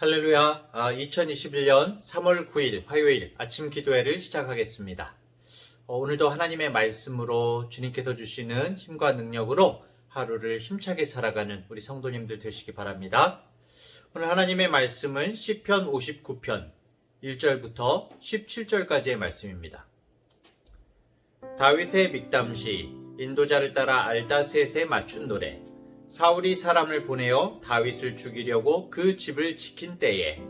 할렐루야. 2021년 3월 9일 화요일 아침 기도회를 시작하겠습니다. 오늘도 하나님의 말씀으로 주님께서 주시는 힘과 능력으로 하루를 힘차게 살아가는 우리 성도님들 되시기 바랍니다. 오늘 하나님의 말씀은 시편 59편 1절부터 17절까지의 말씀입니다. 다윗의 믹담시, 인도자를 따라 알다셋에 맞춘 노래. 사울이 사람을 보내어 다윗을 죽이려고 그 집을 지킨 때에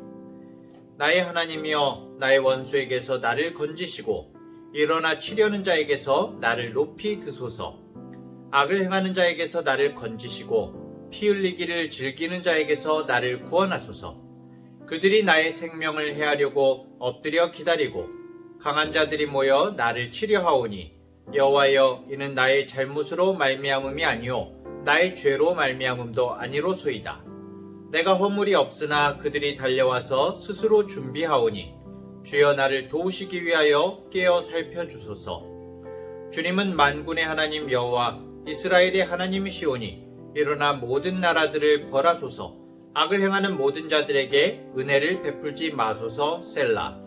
나의 하나님이여 나의 원수에게서 나를 건지시고 일어나 치려는 자에게서 나를 높이 드소서. 악을 행하는 자에게서 나를 건지시고 피 흘리기를 즐기는 자에게서 나를 구원하소서. 그들이 나의 생명을 해하려고 엎드려 기다리고 강한 자들이 모여 나를 치려하오니 여호와여 이는 나의 잘못으로 말미암음이 아니오 나의 죄로 말미암음도 아니로소이다. 내가 허물이 없으나 그들이 달려와서 스스로 준비하오니 주여 나를 도우시기 위하여 깨어 살펴주소서. 주님은 만군의 하나님 여호와 이스라엘의 하나님이시오니 일어나 모든 나라들을 벌하소서. 악을 행하는 모든 자들에게 은혜를 베풀지 마소서. 셀라.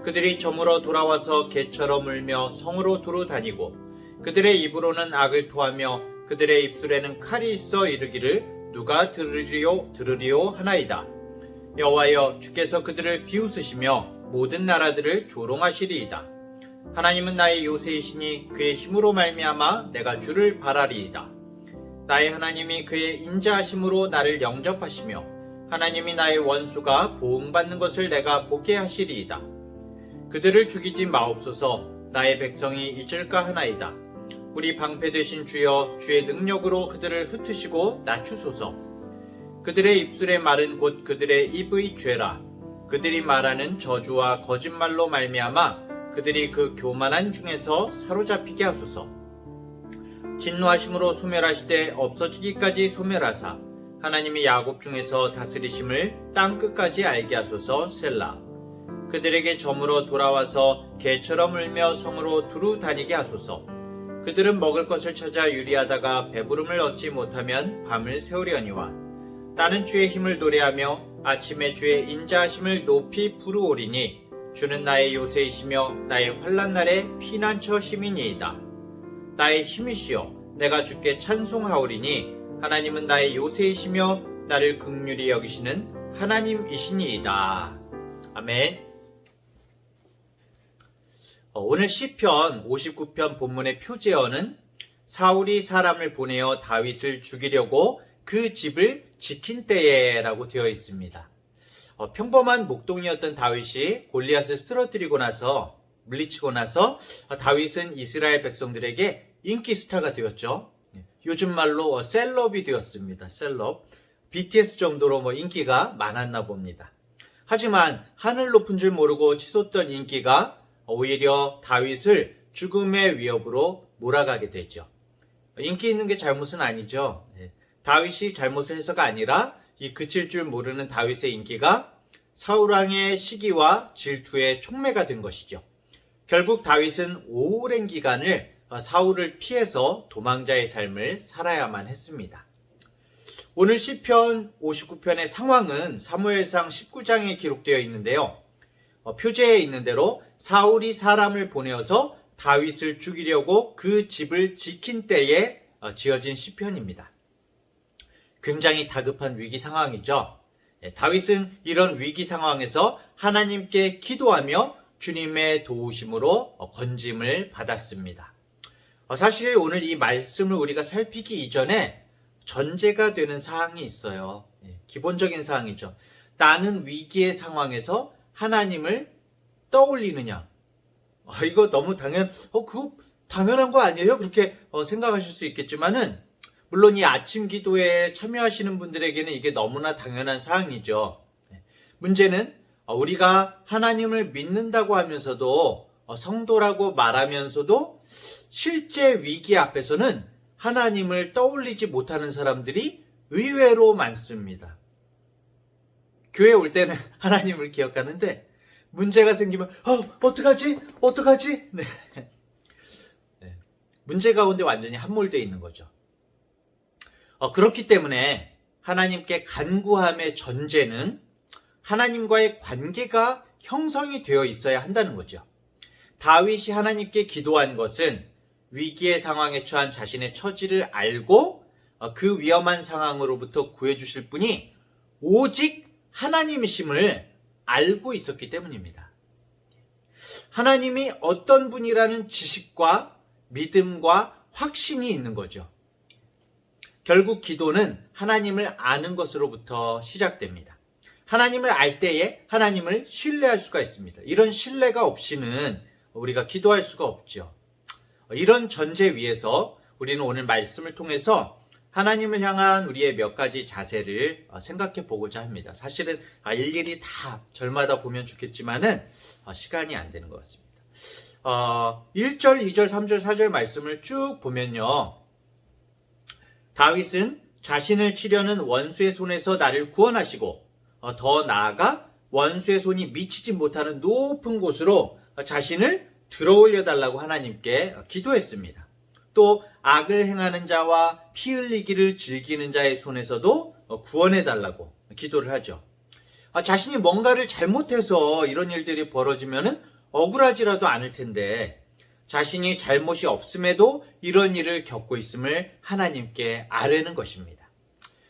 그들이 저물어 돌아와서 개처럼 울며 성으로 두루 다니고 그들의 입으로는 악을 토하며 그들의 입술에는 칼이 있어 이르기를 누가 들으리오 하나이다. 여호와여 주께서 그들을 비웃으시며 모든 나라들을 조롱하시리이다. 하나님은 나의 요새이시니 그의 힘으로 말미암아 내가 주를 바라리이다. 나의 하나님이 그의 인자하심으로 나를 영접하시며 하나님이 나의 원수가 보응받는 것을 내가 보게 하시리이다. 그들을 죽이지 마옵소서. 나의 백성이 잊을까 하나이다. 우리 방패 되신 주여 주의 능력으로 그들을 흩으시고 낮추소서. 그들의 입술의 말은 곧 그들의 입의 죄라. 그들이 말하는 저주와 거짓말로 말미암아 그들이 그 교만한 중에서 사로잡히게 하소서. 진노하심으로 소멸하시되 없어지기까지 소멸하사 하나님이 야곱 중에서 다스리심을 땅 끝까지 알게 하소서. 셀라. 그들에게 저물어 돌아와서 개처럼 울며 성으로 두루 다니게 하소서. 그들은 먹을 것을 찾아 유리하다가 배부름을 얻지 못하면 밤을 새우려니와 나는 주의 힘을 노래하며 아침에 주의 인자하심을 높이 부르오리니 주는 나의 요새이시며 나의 환난 날의 피난처 시민이이다. 나의 힘이시여 내가 주께 찬송하오리니 하나님은 나의 요새이시며 나를 긍휼히 여기시는 하나님이시니이다. 아멘. 오늘 시편 59편 본문의 표제어는 사울이 사람을 보내어 다윗을 죽이려고 그 집을 지킨 때에 라고 되어 있습니다. 평범한 목동이었던 다윗이 골리앗을 쓰러뜨리고 나서 물리치고 나서 다윗은 이스라엘 백성들에게 인기 스타가 되었죠. 요즘 말로 셀럽이 되었습니다. 셀럽. BTS 정도로 인기가 많았나 봅니다. 하지만 하늘 높은 줄 모르고 치솟던 인기가 오히려 다윗을 죽음의 위협으로 몰아가게 되죠. 인기 있는 게 잘못은 아니죠. 다윗이 잘못을 해서가 아니라 이 그칠 줄 모르는 다윗의 인기가 사울왕의 시기와 질투의 촉매가 된 것이죠. 결국 다윗은 오랜 기간을 사울을 피해서 도망자의 삶을 살아야만 했습니다. 오늘 시편 59편의 상황은 사무엘상 19장에 기록되어 있는데요. 표제에 있는 대로 사울이 사람을 보내어서 다윗을 죽이려고 그 집을 지킨 때에 지어진 시편입니다. 굉장히 다급한 위기 상황이죠. 다윗은 이런 위기 상황에서 하나님께 기도하며 주님의 도우심으로 건짐을 받았습니다. 사실 오늘 이 말씀을 우리가 살피기 이전에 전제가 되는 사항이 있어요. 기본적인 사항이죠. 나는 위기의 상황에서 하나님을 떠올리느냐. 이거 너무 그거 당연한 거 아니에요? 그렇게 생각하실 수 있겠지만은, 물론 이 아침 기도에 참여하시는 분들에게는 이게 너무나 당연한 사항이죠. 문제는 우리가 하나님을 믿는다고 하면서도, 성도라고 말하면서도 실제 위기 앞에서는 하나님을 떠올리지 못하는 사람들이 의외로 많습니다. 교회 올 때는 하나님을 기억하는데 문제가 생기면 어떡하지? 네. 문제 가운데 완전히 함몰되어 있는 거죠. 그렇기 때문에 하나님께 간구함의 전제는 하나님과의 관계가 형성이 되어 있어야 한다는 거죠. 다윗이 하나님께 기도한 것은 위기의 상황에 처한 자신의 처지를 알고 그 위험한 상황으로부터 구해주실 분이 오직 하나님이심을 알고 있었기 때문입니다. 하나님이 어떤 분이라는 지식과 믿음과 확신이 있는 거죠. 결국 기도는 하나님을 아는 것으로부터 시작됩니다. 하나님을 알 때에 하나님을 신뢰할 수가 있습니다. 이런 신뢰가 없이는 우리가 기도할 수가 없죠. 이런 전제 위에서 우리는 오늘 말씀을 통해서 하나님을 향한 우리의 몇 가지 자세를 생각해 보고자 합니다. 사실은 일일이 다 절마다 보면 좋겠지만은 시간이 안 되는 것 같습니다. 1절, 2절, 3절, 4절 말씀을 쭉 보면요. 다윗은 자신을 치려는 원수의 손에서 나를 구원하시고 더 나아가 원수의 손이 미치지 못하는 높은 곳으로 자신을 들어올려 달라고 하나님께 기도했습니다. 또 악을 행하는 자와 피 흘리기를 즐기는 자의 손에서도 구원해 달라고 기도를 하죠. 자신이 뭔가를 잘못해서 이런 일들이 벌어지면 억울하지라도 않을 텐데 자신이 잘못이 없음에도 이런 일을 겪고 있음을 하나님께 아뢰는 것입니다.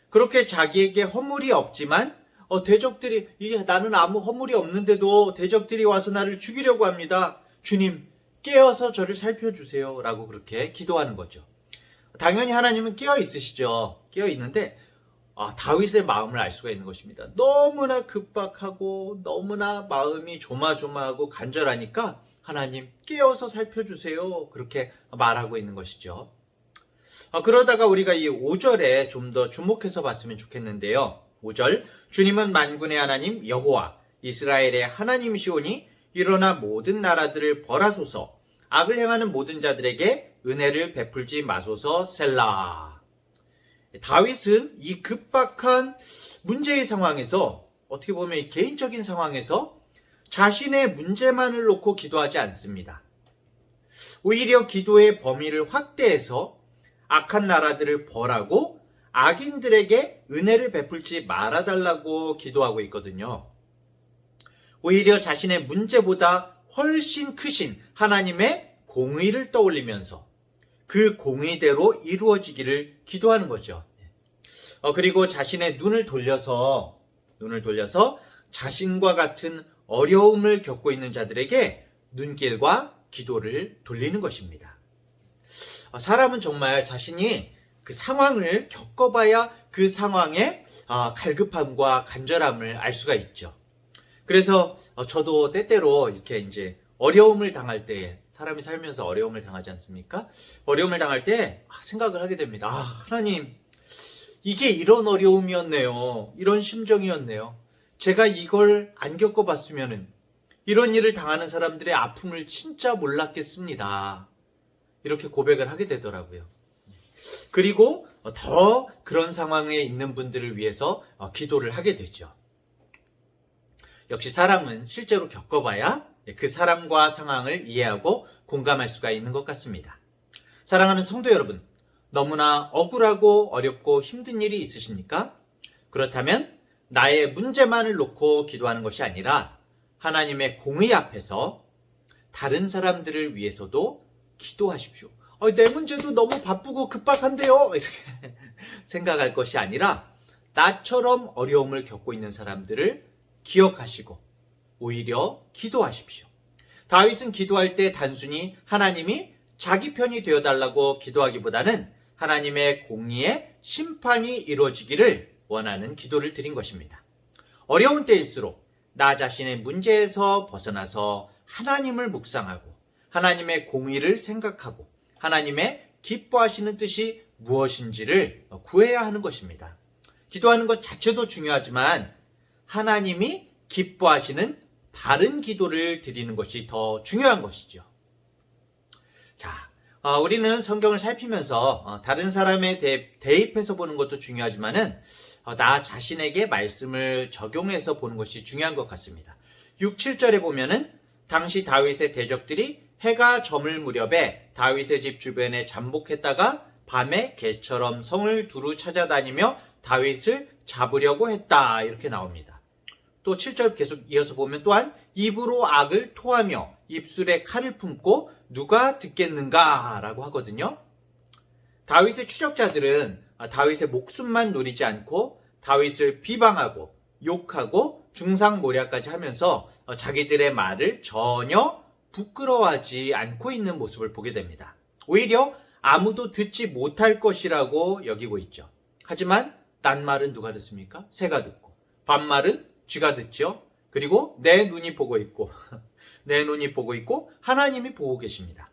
그렇게 자기에게 허물이 없지만 대적들이 나는 아무 허물이 없는데도 대적들이 와서 나를 죽이려고 합니다. 주님 깨어서 저를 살펴주세요 라고 그렇게 기도하는 거죠. 당연히 하나님은 깨어 있으시죠. 깨어 있는데 다윗의 마음을 알 수가 있는 것입니다. 너무나 급박하고 너무나 마음이 조마조마하고 간절하니까 하나님 깨어서 살펴주세요 그렇게 말하고 있는 것이죠. 그러다가 우리가 이 5절에 좀 더 주목해서 봤으면 좋겠는데요. 5절 주님은 만군의 하나님 여호와 이스라엘의 하나님이시오니 일어나 모든 나라들을 벌하소서 악을 행하는 모든 자들에게 은혜를 베풀지 마소서 셀라. 다윗은 이 급박한 문제의 상황에서 어떻게 보면 이 개인적인 상황에서 자신의 문제만을 놓고 기도하지 않습니다. 오히려 기도의 범위를 확대해서 악한 나라들을 벌하고 악인들에게 은혜를 베풀지 말아달라고 기도하고 있거든요. 오히려 자신의 문제보다 훨씬 크신 하나님의 공의를 떠올리면서 그 공의대로 이루어지기를 기도하는 거죠. 그리고 자신의 눈을 돌려서 자신과 같은 어려움을 겪고 있는 자들에게 눈길과 기도를 돌리는 것입니다. 사람은 정말 자신이 그 상황을 겪어봐야 그 상황의 갈급함과 간절함을 알 수가 있죠. 그래서 저도 때때로 이렇게 이제 어려움을 당할 때, 사람이 살면서 어려움을 당하지 않습니까? 어려움을 당할 때 생각을 하게 됩니다. 하나님, 이게 이런 어려움이었네요. 이런 심정이었네요. 제가 이걸 안 겪어봤으면은 이런 일을 당하는 사람들의 아픔을 진짜 몰랐겠습니다. 이렇게 고백을 하게 되더라고요. 그리고 더 그런 상황에 있는 분들을 위해서 기도를 하게 되죠. 역시 사람은 실제로 겪어봐야 그 사람과 상황을 이해하고 공감할 수가 있는 것 같습니다. 사랑하는 성도 여러분, 너무나 억울하고 어렵고 힘든 일이 있으십니까? 그렇다면 나의 문제만을 놓고 기도하는 것이 아니라 하나님의 공의 앞에서 다른 사람들을 위해서도 기도하십시오. 내 문제도 너무 바쁘고 급박한데요. 이렇게 생각할 것이 아니라 나처럼 어려움을 겪고 있는 사람들을 기억하시고 오히려 기도하십시오. 다윗은 기도할 때 단순히 하나님이 자기 편이 되어달라고 기도하기보다는 하나님의 공의의 심판이 이루어지기를 원하는 기도를 드린 것입니다. 어려운 때일수록 나 자신의 문제에서 벗어나서 하나님을 묵상하고 하나님의 공의를 생각하고 하나님의 기뻐하시는 뜻이 무엇인지를 구해야 하는 것입니다. 기도하는 것 자체도 중요하지만 하나님이 기뻐하시는 바른 기도를 드리는 것이 더 중요한 것이죠. 자, 우리는 성경을 살피면서 다른 사람에 대입해서 보는 것도 중요하지만은 나 자신에게 말씀을 적용해서 보는 것이 중요한 것 같습니다. 6, 7절에 보면은 당시 다윗의 대적들이 해가 저물 무렵에 다윗의 집 주변에 잠복했다가 밤에 개처럼 성을 두루 찾아다니며 다윗을 잡으려고 했다. 이렇게 나옵니다. 또 7절 계속 이어서 보면 또한 입으로 악을 토하며 입술에 칼을 품고 누가 듣겠는가 라고 하거든요. 다윗의 추적자들은 다윗의 목숨만 노리지 않고 다윗을 비방하고 욕하고 중상모략까지 하면서 자기들의 말을 전혀 부끄러워하지 않고 있는 모습을 보게 됩니다. 오히려 아무도 듣지 못할 것이라고 여기고 있죠. 하지만 낱말은 누가 듣습니까? 새가 듣고, 반말은 쥐가 듣죠. 그리고 내 눈이 보고 있고 내 눈이 보고 있고 하나님이 보고 계십니다.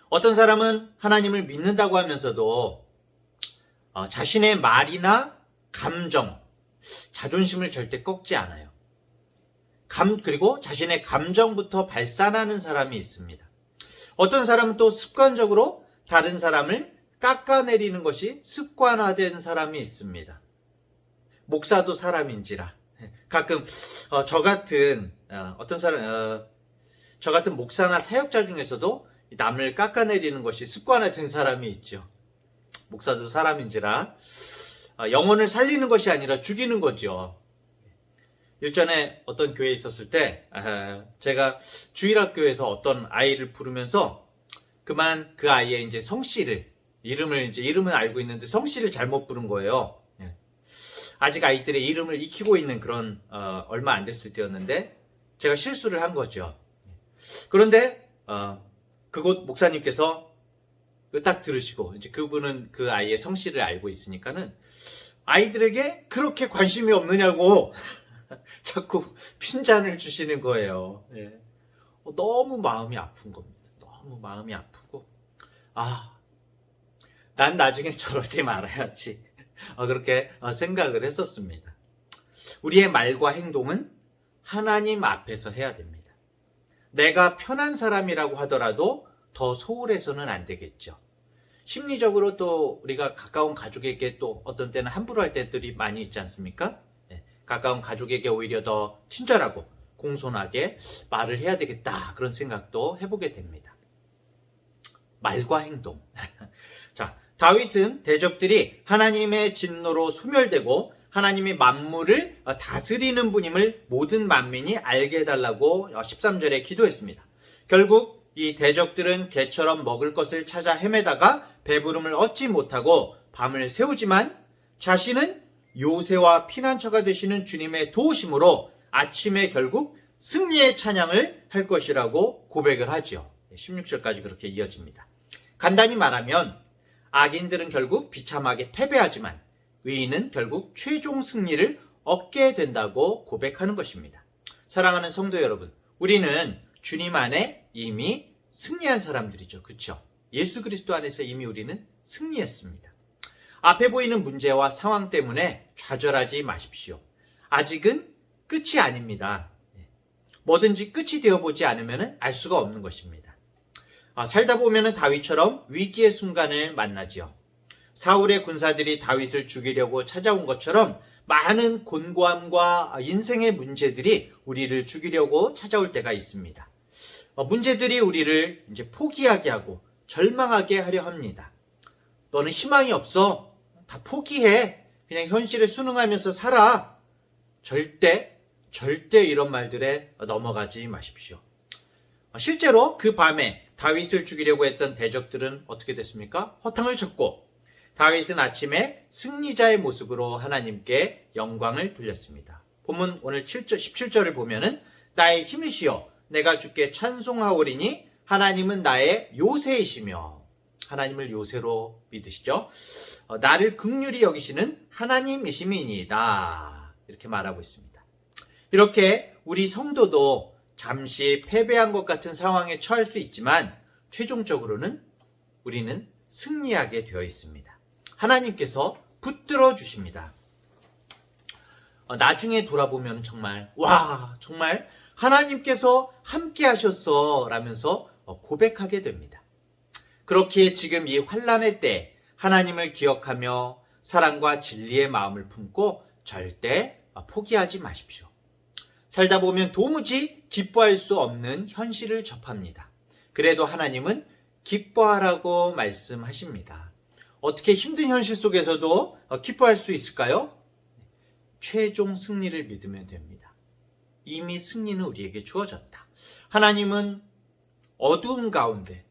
어떤 사람은 하나님을 믿는다고 하면서도 자신의 말이나 감정, 자존심을 절대 꺾지 않아요. 그리고 자신의 감정부터 발산하는 사람이 있습니다. 어떤 사람은 또 습관적으로 다른 사람을 깎아내리는 것이 습관화된 사람이 있습니다. 목사도 사람인지라 가끔 저 같은 목사나 사역자 중에서도 남을 깎아내리는 것이 습관화된 사람이 있죠. 목사도 사람인지라 영혼을 살리는 것이 아니라 죽이는 거죠. 일전에 어떤 교회에 있었을 때 제가 주일학교에서 어떤 아이를 부르면서 그만 그 아이의 이제 성씨를 이름은 알고 있는데 성씨를 잘못 부른 거예요. 아직 아이들의 이름을 익히고 있는 그런 얼마 안 됐을 때였는데 제가 실수를 한 거죠. 그런데 그곳 목사님께서 딱 들으시고 이제 그분은 그 아이의 성씨를 알고 있으니까는 아이들에게 그렇게 관심이 없느냐고 자꾸 핀잔을 주시는 거예요. 너무 마음이 아픈 겁니다. 너무 마음이 아프고 난 나중에 저러지 말아야지 그렇게 생각을 했었습니다. 우리의 말과 행동은 하나님 앞에서 해야 됩니다. 내가 편한 사람이라고 하더라도 더 소홀해서는 안 되겠죠. 심리적으로 또 우리가 가까운 가족에게 또 어떤 때는 함부로 할 때들이 많이 있지 않습니까? 가까운 가족에게 오히려 더 친절하고 공손하게 말을 해야 되겠다 그런 생각도 해보게 됩니다. 말과 행동. 자, 다윗은 대적들이 하나님의 진노로 소멸되고 하나님이 만물을 다스리는 분임을 모든 만민이 알게 해달라고 13절에 기도했습니다. 결국 이 대적들은 개처럼 먹을 것을 찾아 헤매다가 배부름을 얻지 못하고 밤을 새우지만 자신은 요새와 피난처가 되시는 주님의 도우심으로 아침에 결국 승리의 찬양을 할 것이라고 고백을 하죠. 16절까지 그렇게 이어집니다. 간단히 말하면 악인들은 결국 비참하게 패배하지만 의인은 결국 최종 승리를 얻게 된다고 고백하는 것입니다. 사랑하는 성도 여러분, 우리는 주님 안에 이미 승리한 사람들이죠. 그렇죠? 예수 그리스도 안에서 이미 우리는 승리했습니다. 앞에 보이는 문제와 상황 때문에 좌절하지 마십시오. 아직은 끝이 아닙니다. 뭐든지 끝이 되어보지 않으면 알 수가 없는 것입니다. 살다 보면 다윗처럼 위기의 순간을 만나지요. 사울의 군사들이 다윗을 죽이려고 찾아온 것처럼 많은 곤고함과 인생의 문제들이 우리를 죽이려고 찾아올 때가 있습니다. 문제들이 우리를 이제 포기하게 하고 절망하게 하려 합니다. 너는 희망이 없어. 다 포기해. 그냥 현실에 순응하면서 살아. 절대 이런 말들에 넘어가지 마십시오. 실제로 그 밤에 다윗을 죽이려고 했던 대적들은 어떻게 됐습니까? 허탕을 쳤고 다윗은 아침에 승리자의 모습으로 하나님께 영광을 돌렸습니다. 본문 오늘 17절을 보면은 나의 힘이시여 내가 주께 찬송하오리니 하나님은 나의 요새이시며 하나님을 요새로 믿으시죠. 나를 긍휼히 여기시는 하나님이심이니이다. 이렇게 말하고 있습니다. 이렇게 우리 성도도 잠시 패배한 것 같은 상황에 처할 수 있지만 최종적으로는 우리는 승리하게 되어 있습니다. 하나님께서 붙들어 주십니다. 나중에 돌아보면 정말 하나님께서 함께 하셨어 라면서 고백하게 됩니다. 그렇기에 지금 이 환난의 때 하나님을 기억하며 사랑과 진리의 마음을 품고 절대 포기하지 마십시오. 살다 보면 도무지 기뻐할 수 없는 현실을 접합니다. 그래도 하나님은 기뻐하라고 말씀하십니다. 어떻게 힘든 현실 속에서도 기뻐할 수 있을까요? 최종 승리를 믿으면 됩니다. 이미 승리는 우리에게 주어졌다. 하나님은 어두움 가운데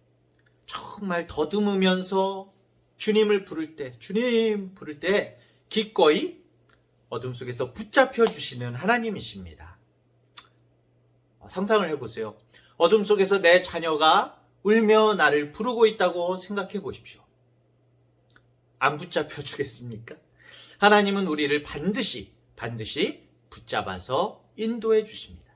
정말 더듬으면서 주님을 부를 때, 주님 부를 때 기꺼이 어둠 속에서 붙잡혀 주시는 하나님이십니다. 상상을 해보세요. 어둠 속에서 내 자녀가 울며 나를 부르고 있다고 생각해 보십시오. 안 붙잡혀 주겠습니까? 하나님은 우리를 반드시 붙잡아서 인도해 주십니다.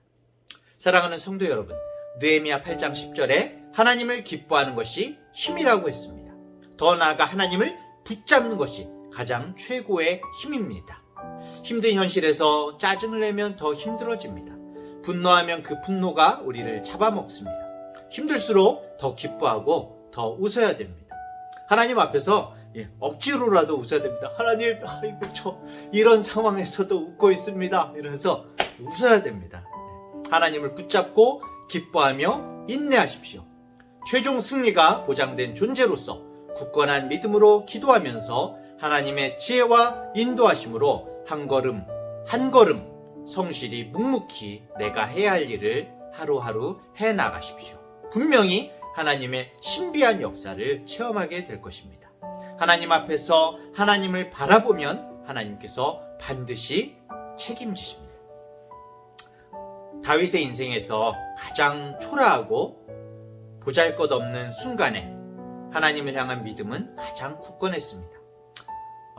사랑하는 성도 여러분, 느헤미야 8장 10절에 하나님을 기뻐하는 것이 힘이라고 했습니다. 더 나아가 하나님을 붙잡는 것이 가장 최고의 힘입니다. 힘든 현실에서 짜증을 내면 더 힘들어집니다. 분노하면 그 분노가 우리를 잡아먹습니다. 힘들수록 더 기뻐하고 더 웃어야 됩니다. 하나님 앞에서 억지로라도 웃어야 됩니다. 하나님, 아이고 저 이런 상황에서도 웃고 있습니다. 이러면서 웃어야 됩니다. 하나님을 붙잡고 기뻐하며 인내하십시오. 최종 승리가 보장된 존재로서 굳건한 믿음으로 기도하면서 하나님의 지혜와 인도하심으로 한 걸음 한 걸음 성실히 묵묵히 내가 해야 할 일을 하루하루 해나가십시오. 분명히 하나님의 신비한 역사를 체험하게 될 것입니다. 하나님 앞에서 하나님을 바라보면 하나님께서 반드시 책임지십니다. 다윗의 인생에서 가장 초라하고 보잘것없는 순간에 하나님을 향한 믿음은 가장 굳건했습니다.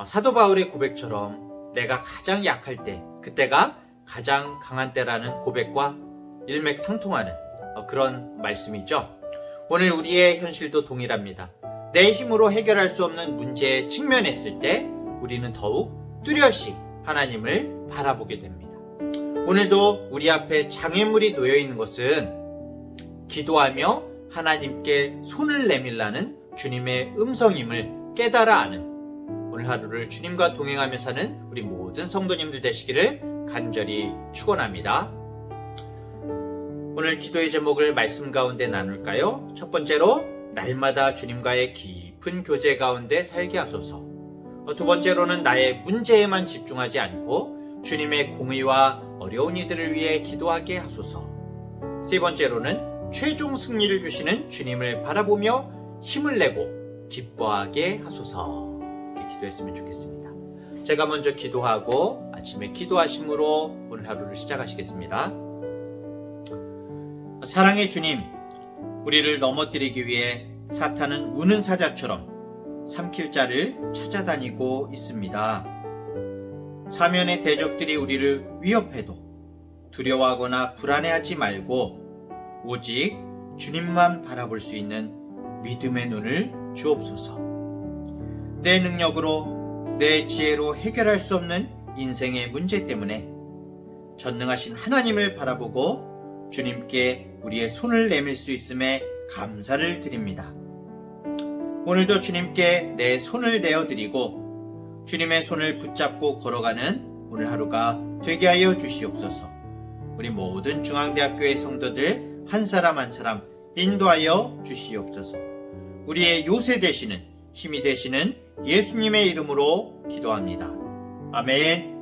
사도 바울의 고백처럼 내가 가장 약할 때, 그때가 가장 강한 때라는 고백과 일맥상통하는 그런 말씀이죠. 오늘 우리의 현실도 동일합니다. 내 힘으로 해결할 수 없는 문제에 직면했을 때 우리는 더욱 뚜렷이 하나님을 바라보게 됩니다. 오늘도 우리 앞에 장애물이 놓여 있는 것은 기도하며 하나님께 손을 내밀라는 주님의 음성임을 깨달아 아는 오늘 하루를 주님과 동행하며 사는 우리 모든 성도님들 되시기를 간절히 축원합니다. 오늘 기도의 제목을 말씀 가운데 나눌까요? 첫 번째로 날마다 주님과의 깊은 교제 가운데 살게 하소서. 두 번째로는 나의 문제에만 집중하지 않고 주님의 공의와 어려운 이들을 위해 기도하게 하소서. 세 번째로는 최종 승리를 주시는 주님을 바라보며 힘을 내고 기뻐하게 하소서. 이렇게 기도했으면 좋겠습니다. 제가 먼저 기도하고 아침에 기도하심으로 오늘 하루를 시작하시겠습니다. 사랑의 주님, 우리를 넘어뜨리기 위해 사탄은 우는 사자처럼 삼킬 자를 찾아다니고 있습니다. 사면의 대적들이 우리를 위협해도 두려워하거나 불안해하지 말고 오직 주님만 바라볼 수 있는 믿음의 눈을 주옵소서. 내 능력으로, 내 지혜로 해결할 수 없는 인생의 문제 때문에 전능하신 하나님을 바라보고 주님께 우리의 손을 내밀 수 있음에 감사를 드립니다. 오늘도 주님께 내 손을 내어드리고 주님의 손을 붙잡고 걸어가는 오늘 하루가 되게 하여 주시옵소서. 우리 모든 중앙대학교의 성도들 한 사람 한 사람 인도하여 주시옵소서. 우리의 요새 되시는, 힘이 되시는 예수님의 이름으로 기도합니다. 아멘.